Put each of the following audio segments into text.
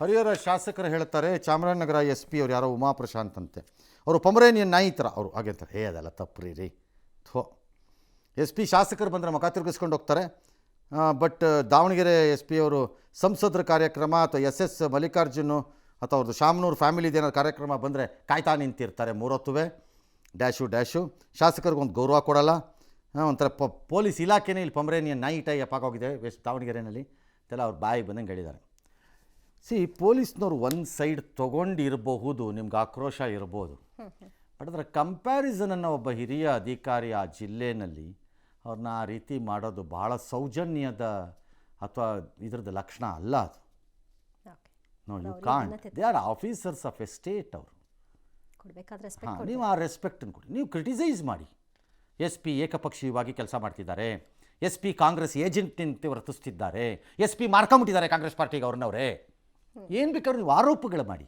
ಹರಿಹರ ಶಾಸಕರು ಹೇಳ್ತಾರೆ Chamarajanagar S P ಅವ್ರು ಯಾರೋ ಉಮಾ ಪ್ರಶಾಂತ್ ಅಂತೆ, ಅವರು ಪಮರೇನಿಯನ್ ನಾಯಿ ಥರ ಅವರು ಹಾಗೆ ಅಂತಾರೆ. ಅದೆಲ್ಲ ತಪ್ಪು ರೀ. ಥೋ, ಎಸ್ ಪಿ ಶಾಸಕರು ಬಂದರೆ ಮುಖ ತಿರುಗಿಸ್ಕೊಂಡು ಹೋಗ್ತಾರೆ. ಬಟ್ ದಾವಣಗೆರೆ ಎಸ್ ಪಿ ಅವರು ಸಂಸದರ ಕಾರ್ಯಕ್ರಮ ಅಥವಾ ಎಸ್ ಮಲ್ಲಿಕಾರ್ಜುನು ಅಥವಾ ಅವ್ರದ್ದು ಶಾಮನೂರು ಫ್ಯಾಮಿಲಿದು ಏನಾದ್ರು ಕಾರ್ಯಕ್ರಮ ಬಂದರೆ ಕಾಯ್ತಾ ನಿಂತಿರ್ತಾರೆ ಮೂರೊತ್ತುವೆ. ಡ್ಯಾಶು ಶಾಸಕರಿಗೊಂದು ಗೌರವ ಕೊಡಲ್ಲ. ಒಂಥರ ಪೊಲೀಸ್ ಇಲಾಖೆನೇ ಇಲ್ಲಿ ಪಮರೇನಿಯನ್ ನಾಯಿ ಟೈಪ್ ಆಗೋಗಿದೆ ದಾವಣಗೆರೆಯಲ್ಲಿ ಅಂತೆಲ್ಲ ಅವ್ರು ಬಾಯಿಗೆ ಬಂದಂಗೆ ಹೇಳಿದ್ದಾರೆ. ಪೊಲೀಸ್ನವ್ರು ಒಂದು ಸೈಡ್ ತೊಗೊಂಡಿರಬಹುದು, ನಿಮ್ಗೆ ಆಕ್ರೋಶ ಇರ್ಬೋದು. ಬಟ್ ಅದರ ಕಂಪ್ಯಾರಿಸನನ್ನು ಒಬ್ಬ ಹಿರಿಯ ಅಧಿಕಾರಿ ಆ ಜಿಲ್ಲೆಯಲ್ಲಿ ಅವ್ರನ್ನ ಆ ರೀತಿ ಮಾಡೋದು ಭಾಳ ಸೌಜನ್ಯದ ಅಥವಾ ಇದ್ರದ್ದು ಲಕ್ಷಣ ಅಲ್ಲ ಅದು. No, you can't. They are officers of a state. ಅವರು ನೀವು ಆ ರೆಸ್ಪೆಕ್ಟನ್ನು ಕೊಡಿ. ನೀವು ಕ್ರಿಟಿಸೈಸ್ ಮಾಡಿ. ಎಸ್ ಪಿ ಏಕಪಕ್ಷೀಯವಾಗಿ ಕೆಲಸ ಮಾಡ್ತಿದ್ದಾರೆ, ಎಸ್ ಪಿ ಕಾಂಗ್ರೆಸ್ ಏಜೆಂಟ್ನಂತೆ ವರ್ತಿಸ್ತಿದ್ದಾರೆ, ಎಸ್ ಪಿ ಮಾರ್ಕೊಂಬಿಟ್ಟಿದ್ದಾರೆ ಕಾಂಗ್ರೆಸ್ ಪಾರ್ಟಿಗೆ ಅವ್ರನ್ನವರೇ, ಏನು ಬೇಕಾದ್ರೂ ನೀವು ಆರೋಪಗಳು ಮಾಡಿ.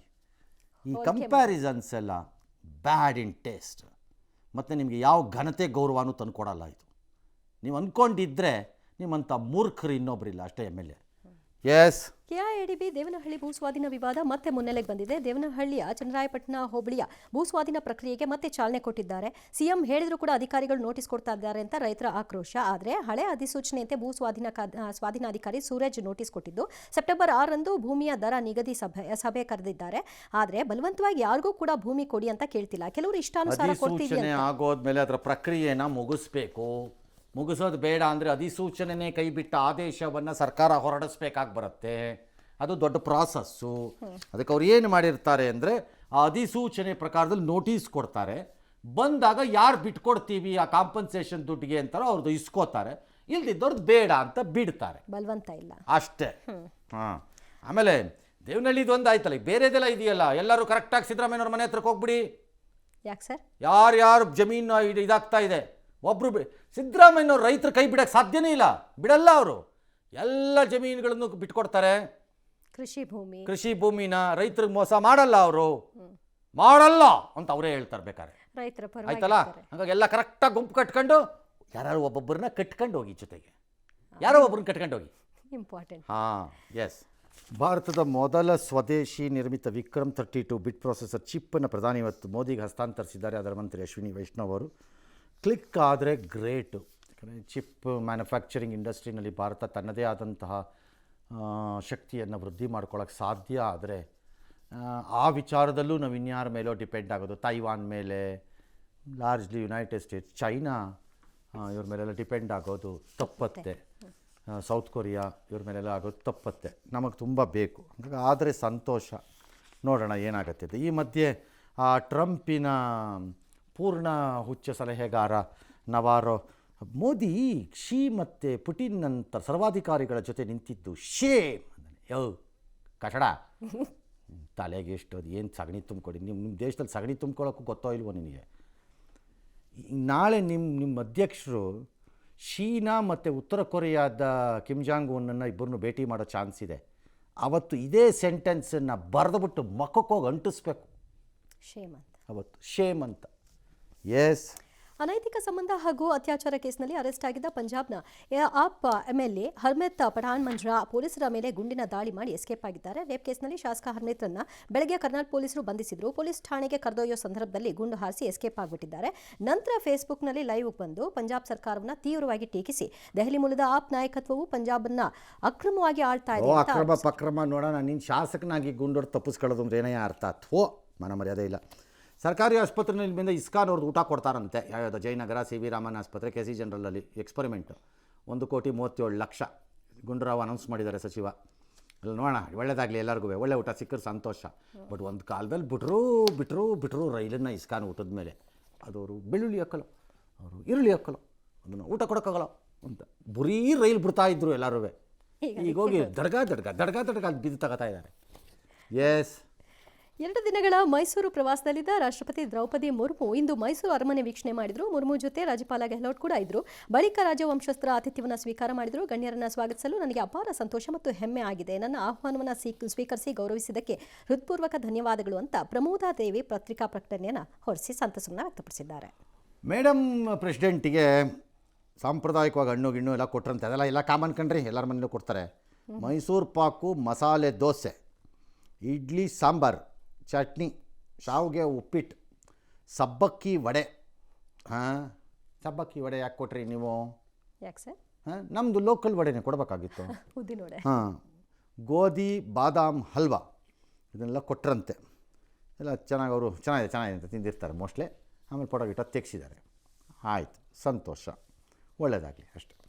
ಈ ಕಂಪ್ಯಾರಿಸನ್ಸ್ ಎಲ್ಲ ಬ್ಯಾಡ್ ಇನ್ ಟೇಸ್ಟ್. ಮತ್ತು ನಿಮಗೆ ಯಾವ ಘನತೆ ಗೌರವನೂ ತಂದುಕೊಡಲ್ಲ. ಇದು ನೀವು ಅಂದ್ಕೊಂಡಿದ್ದರೆ ನಿಮ್ಮಂಥ ಮೂರ್ಖರು ಇನ್ನೊಬ್ಬರಿಲ್ಲ ಅಷ್ಟೇ. MLA ಎಸ್ ಕೆಐಎಡಿಬಿ ದೇವನಹಳ್ಳಿ ಭೂಸ್ವಾಧೀನ ವಿವಾದ ಮತ್ತೆ ಮುನ್ನೆಲೆಗೆ ಬಂದಿದೆ. ದೇವನಹಳ್ಳಿಯ ಚನ್ನರಾಯಪಟ್ಟಣ ಹೋಬಳಿಯ ಭೂಸ್ವಾಧೀನ ಪ್ರಕ್ರಿಯೆಗೆ ಮತ್ತೆ ಚಾಲನೆ ಕೊಟ್ಟಿದ್ದಾರೆ. ಸಿಎಂ ಹೇಳಿದ್ರು ಕೂಡ ಅಧಿಕಾರಿಗಳು ನೋಟಿಸ್ ಕೊಡ್ತಾ ಇದ್ದಾರೆ ಅಂತ ರೈತರ ಆಕ್ರೋಶ. ಆದರೆ ಹಳೆ ಅಧಿಸೂಚನೆಯಂತೆ ಸ್ವಾಧೀನಾಧಿಕಾರಿ ಸೂರಜ್ ನೋಟಿಸ್ ಕೊಟ್ಟಿದ್ದು ಸೆಪ್ಟೆಂಬರ್ 6ರಂದು ಭೂಮಿಯ ದರ ನಿಗದಿ ಸಭೆ ಕರೆದಿದ್ದಾರೆ. ಆದರೆ ಬಲವಂತವಾಗಿ ಯಾರಿಗೂ ಕೂಡ ಭೂಮಿ ಕೊಡಿ ಅಂತ ಕೇಳ್ತಿಲ್ಲ. ಕೆಲವರು ಇಷ್ಟಾನುಸಾರ ಕೊಡ್ತೀವಿ ಆಗೋದ್ಮೇಲೆ ಅದರ ಪ್ರಕ್ರಿಯೆನ ಮುಗಿಸೋದು ಬೇಡ ಅಂದರೆ ಅಧಿಸೂಚನೆ ಕೈ ಬಿಟ್ಟ ಆದೇಶವನ್ನು ಸರ್ಕಾರ ಹೊರಡಿಸ್ಬೇಕಾಗಿ ಬರುತ್ತೆ. ಅದು ದೊಡ್ಡ ಪ್ರಾಸೆಸ್ಸು. ಅದಕ್ಕೆ ಅವ್ರು ಏನು ಮಾಡಿರ್ತಾರೆ ಅಂದರೆ ಆ ಅಧಿಸೂಚನೆ ಪ್ರಕಾರದಲ್ಲಿ ನೋಟಿಸ್ ಕೊಡ್ತಾರೆ. ಬಂದಾಗ ಯಾರು ಬಿಟ್ಕೊಡ್ತೀವಿ ಆ ಕಾಂಪನ್ಸೇಷನ್ ದುಡ್ಡಿಗೆ ಅಂತಾರೋ ಅವ್ರದ್ದು ಇಸ್ಕೋತಾರೆ, ಇಲ್ದಿದ್ದವ್ರದ್ದು ಬೇಡ ಅಂತ ಬಿಡ್ತಾರೆ. ಬಲವಂತ ಇಲ್ಲ ಅಷ್ಟೇ. ಆಮೇಲೆ ದೇವನಹಳ್ಳಿದು ಒಂದು ಆಯ್ತಲ್ಲ, ಬೇರೆದೆಲ್ಲ ಇದೆಯಲ್ಲ. ಎಲ್ಲರೂ ಕರೆಕ್ಟಾಗಿ ಸಿದ್ದರಾಮಯ್ಯವ್ರ ಮನೆ ಹತ್ರಕ್ಕೆ ಹೋಗ್ಬಿಡಿ. ಯಾಕೆ ಸರ್? ಯಾರ್ಯಾರು ಜಮೀನು ಇದಾಗ್ತಾ ಇದೆ, ಒಬ್ಬರು ಸಿದ್ದರಾಮಯ್ಯನವ್ರು ರೈತರ ಕೈ ಬಿಡಕ್ಕೆ ಸಾಧ್ಯನೇ ಇಲ್ಲ, ಬಿಡಲ್ಲ. ಅವರು ಎಲ್ಲ ಜಮೀನುಗಳನ್ನು ಬಿಟ್ಕೊಡ್ತಾರೆ. ಕೃಷಿ ಭೂಮಿನ ರೈತರಿಗೆ ಮೋಸ ಮಾಡಲ್ಲ, ಅವರು ಮಾಡಲ್ಲ ಅಂತ ಅವರೇ ಹೇಳ್ತಾರೆ ಬೇಕಾರೆ. ಆಯ್ತಲ್ಲ, ಹಾಗಾಗಿ ಎಲ್ಲ ಕರೆಕ್ಟಾಗಿ ಗುಂಪು ಕಟ್ಕೊಂಡು ಯಾರು ಒಬ್ಬೊಬ್ಬರನ್ನ ಕಟ್ಕೊಂಡು ಹೋಗಿ, ಜೊತೆಗೆ ಯಾರೋ ಒಬ್ಬರನ್ನ ಕಟ್ಕೊಂಡು ಹೋಗಿ. ಇಂಪಾರ್ಟೆಂಟ್. ಎಸ್. ಭಾರತದ ಮೊದಲ ಸ್ವದೇಶಿ ನಿರ್ಮಿತ ವಿಕ್ರಮ್ 32 ಬಿಟ್ ಪ್ರೊಸೆಸರ್ ಚಿಪ್ಪನ್ನು ಪ್ರಧಾನಿ ಇವತ್ತು ಮೋದಿಗೆ ಹಸ್ತಾಂತರಿಸಿದ್ದಾರೆ ಅದರ ಮಂತ್ರಿ ಅಶ್ವಿನಿ ವೈಷ್ಣವ್ ಅವರು. ಕ್ಲಿಕ್ ಆದರೆ ಗ್ರೇಟು. ಯಾಕಂದರೆ ಚಿಪ್ ಮ್ಯಾನುಫ್ಯಾಕ್ಚರಿಂಗ್ ಇಂಡಸ್ಟ್ರಿನಲ್ಲಿ ಭಾರತ ತನ್ನದೇ ಆದಂತಹ ಶಕ್ತಿಯನ್ನು ವೃದ್ಧಿ ಮಾಡ್ಕೊಳ್ಳೋಕ್ಕೆ ಸಾಧ್ಯ. ಆದರೆ ಆ ವಿಚಾರದಲ್ಲೂ ನಾವು ಇನ್ಯಾರ ಮೇಲೋ ಡಿಪೆಂಡ್ ಆಗೋದು. ತೈವಾನ್ ಮೇಲೆ, ಲಾರ್ಜ್ಲಿ ಯುನೈಟೆಡ್ ಸ್ಟೇಟ್ಸ್, ಚೈನಾ, ಇವ್ರ ಮೇಲೆಲ್ಲ ಡಿಪೆಂಡ್ ಆಗೋದು ತಪ್ಪತ್ತೆ. ಸೌತ್ ಕೊರಿಯಾ ಇವ್ರ ಮೇಲೆಲ್ಲ ಆಗೋದು ತಪ್ಪತ್ತೆ. ನಮಗೆ ತುಂಬ ಬೇಕು. ಹಾಗಾಗಿ ಆದರೆ ಸಂತೋಷ. ನೋಡೋಣ ಏನಾಗುತ್ತೆ. ಈ ಮಧ್ಯೆ ಟ್ರಂಪಿನ ಪೂರ್ಣ ಹುಚ್ಚ ಸಲಹೆಗಾರ ನವಾರೋ ಮೋದಿ ಶಿ ಮತ್ತು ಪುಟಿನ್ ಅಂತ ಸರ್ವಾಧಿಕಾರಿಗಳ ಜೊತೆ ನಿಂತಿದ್ದು ಶೇಮ್. ಕಷಡ ತಲೆಗೆ ಎಷ್ಟು ಅದು ಏನು ಸಗಣಿ ತುಂಬಿಕೊಡಿ. ನಿಮ್ಮ ದೇಶದಲ್ಲಿ ಸಗಣಿ ತುಂಬ್ಕೊಳ್ಳೋಕ್ಕೂ ಗೊತ್ತೋ ಇಲ್ವೋ ನಿನಗೆ? ನಾಳೆ ನಿಮ್ಮ ಅಧ್ಯಕ್ಷರು ಶೀನಾ ಮತ್ತು ಉತ್ತರ ಕೊರಿಯಾದ ಕಿಮ್ ಜಾಂಗ್ ಉನ್ನನ್ನು ಇಬ್ಬರನ್ನು ಭೇಟಿ ಮಾಡೋ ಚಾನ್ಸ್ ಇದೆ. ಅವತ್ತು ಇದೇ ಸೆಂಟೆನ್ಸನ್ನು ಬರೆದುಬಿಟ್ಟು ಮಕ್ಕಕ್ಕೋಗಿ ಅಂಟಿಸ್ಬೇಕು. ಅವತ್ತು ಶೇಮ್ ಅಂತ. ಎಸ್. ಅನೈತಿಕ ಸಂಬಂಧ ಹಾಗೂ ಅತ್ಯಾಚಾರ ಕೇಸ್ನಲ್ಲಿ ಅರೆಸ್ಟ್ ಆಗಿದ್ದ ಪಂಜಾಬ್ನ ಆಪ್ MLA ಹರ್ಮಿತ್ ಪಠಾಣ್ ಮಂಜ್ರಾ ಪೊಲೀಸರ ಮೇಲೆ ಗುಂಡಿನ ದಾಳಿ ಮಾಡಿ ಎಸ್ಕೇಪ್ ಆಗಿದ್ದಾರೆ. ರೇಪ್ ಕೇಸ್ನಲ್ಲಿ ಶಾಸಕ ಹರ್ಮಿತ್ರನ್ನ ಬೆಳಗ್ಗೆ ಕರ್ನಾಟಕ ಪೊಲೀಸರು ಬಂಧಿಸಿದ್ರು. ಪೊಲೀಸ್ ಠಾಣೆಗೆ ಕರೆದೊಯ್ಯೋ ಸಂದರ್ಭದಲ್ಲಿ ಗುಂಡು ಹಾರಿಸಿ ಎಸ್ಕೇಪ್ ಆಗಿಬಿಟ್ಟಿದ್ದಾರೆ. ನಂತರ ಫೇಸ್ಬುಕ್ನಲ್ಲಿ ಲೈವ್ ಬಂದು ಪಂಜಾಬ್ ಸರ್ಕಾರವನ್ನು ತೀವ್ರವಾಗಿ ಟೀಕಿಸಿ ದೆಹಲಿ ಮೂಲದ ಆಪ್ ನಾಯಕತ್ವವು ಪಂಜಾಬನ್ನ ಅಕ್ರಮವಾಗಿ ಆಳ್ತಾ ಇದೆ. ಅಕ್ರಮ ನೋಡೋಣ. ನೀನು ಶಾಸಕನಾಗಿ ಗುಂಡೋಡು ತಪ್ಪಿಸ್ಕೊಳ್ಳೋದು ಅಂದ್ರೆ ಏನೇ ಅರ್ಥ? ಮನ ಮರ್ಯಾದೆ ಇಲ್ಲ. ಸರ್ಕಾರಿ ಆಸ್ಪತ್ರೆಯಲ್ಲಿ ಬಂದ ಇಸ್ಕಾನ್ ಅವ್ರದ್ದು ಊಟ ಕೊಡ್ತಾರಂತೆ. ಯಾವ್ಯಾವುದು ಜಯನಗರ CV ರಾಮನ್ ಆಸ್ಪತ್ರೆ KC ಜನರಲಲ್ಲಿ ಎಕ್ಸ್ಪರಿಮೆಂಟು. 1,37,00,000 ಗುಂಡೂರಾವ್ ಅನೌನ್ಸ್ ಮಾಡಿದ್ದಾರೆ ಸಚಿವ. ಅಲ್ಲಿ ನೋಡೋಣ, ಒಳ್ಳೇದಾಗಲಿ ಎಲ್ಲರಿಗೂ, ಒಳ್ಳೆ ಊಟ ಸಿಕ್ಕರೆ ಸಂತೋಷ. ಬಟ್ ಒಂದು ಕಾಲದಲ್ಲಿ ಬಿಟ್ಟರು ರೈಲನ್ನು ಇಸ್ಕಾನ್ ಊಟದ ಮೇಲೆ. ಅದು ಅವರು ಬೆಳ್ಳುಳ್ಳಿ ಹಾಕಲು, ಅವರು ಈರುಳ್ಳಿ ಹಾಕಲು, ಅದನ್ನು ಊಟ ಕೊಡೋಕ್ಕಾಗಲ್ಲ ಅಂತ ಬರೀ ರೈಲು ಬಿಡ್ತಾ ಇದ್ರು ಎಲ್ಲರೂ. ಈಗ ಹೋಗಿ ದಡ್ಗ ಬಿದ್ದು ತಗೋತಾ ಇದ್ದಾರೆ. ಎಸ್. 2 ದಿನಗಳ ಮೈಸೂರು ಪ್ರವಾಸದಲ್ಲಿದ್ದ ರಾಷ್ಟ್ರಪತಿ ದ್ರೌಪದಿ ಮುರ್ಮು ಇಂದು ಮೈಸೂರು ಅರಮನೆ ವೀಕ್ಷಣೆ ಮಾಡಿದರು. ಮುರ್ಮು ಜೊತೆ ರಾಜ್ಯಪಾಲ ಗೆಹ್ಲೋಟ್ ಕೂಡ ಇದ್ರು. ಬಳಿಕ ರಾಜವಂಶಸ್ಥರ ಆತಿಥ್ಯವನ್ನು ಸ್ವೀಕಾರ ಮಾಡಿದರು. ಗಣ್ಯರನ್ನು ಸ್ವಾಗತಿಸಲು ನನಗೆ ಅಪಾರ ಸಂತೋಷ ಮತ್ತು ಹೆಮ್ಮೆ ಆಗಿದೆ. ನನ್ನ ಆಹ್ವಾನವನ್ನು ಸ್ವೀಕರಿಸಿ ಗೌರವಿಸಿದ್ದಕ್ಕೆ ಹೃತ್ಪೂರ್ವಕ ಧನ್ಯವಾದಗಳು ಅಂತ ಪ್ರಮೋದಾದೇವಿ ಪತ್ರಿಕಾ ಪ್ರಕಟಣೆಯನ್ನು ಹೊರಡಿಸಿ ಸಂತಸವನ್ನು ವ್ಯಕ್ತಪಡಿಸಿದ್ದಾರೆ. ಮೇಡಮ್ ಪ್ರೆಸಿಡೆಂಟಿಗೆ ಸಾಂಪ್ರದಾಯಿಕವಾಗಿ ಹಣ್ಣು ಗಿಣ್ಣು ಎಲ್ಲ ಕೊಟ್ಟರಂತೆ. ಅದೆಲ್ಲ ಕಾಮನ್ ಕಣ್ರಿ, ಎಲ್ಲರ ಮನೇಲೂ ಕೊಡ್ತಾರೆ. ಮೈಸೂರು ಪಾಕು, ಮಸಾಲೆ ದೋಸೆ, ಇಡ್ಲಿ ಸಾಂಬಾರು, ಚಟ್ನಿ, ಶಾವಿಗೆ ಉಪ್ಪಿಟ್ಟು, ಸಬ್ಬಕ್ಕಿ ವಡೆ. ಹಾಂ, ಸಬ್ಬಕ್ಕಿ ವಡೆ ಯಾಕೆ ಕೊಟ್ರಿ ನೀವು? ಯಾಕೆ ಸರ್? ಹಾಂ, ನಮ್ಮದು ಲೋಕಲ್ ವಡೆನೇ ಕೊಡಬೇಕಾಗಿತ್ತು. ಉದ್ದಿನ ವಡೆ. ಹಾಂ, ಗೋಧಿ ಬಾದಾಮ್ ಹಲ್ವಾ ಇದನ್ನೆಲ್ಲ ಕೊಟ್ರಂತೆ. ಎಲ್ಲ ಚೆನ್ನಾಗಿ ಅವರು ಚೆನ್ನಾಗಿದೆ ಅಂತ ತಿಂದಿರ್ತಾರೆ ಮೋಸ್ಟ್ಲಿ. ಆಮೇಲೆ ಫೋಟೋ ಗಿಟ ತೆಗ್ಸಿದ್ದಾರೆ. ಆಯಿತು, ಸಂತೋಷ, ಒಳ್ಳೆಯದಾಗಲಿ ಅಷ್ಟೇ.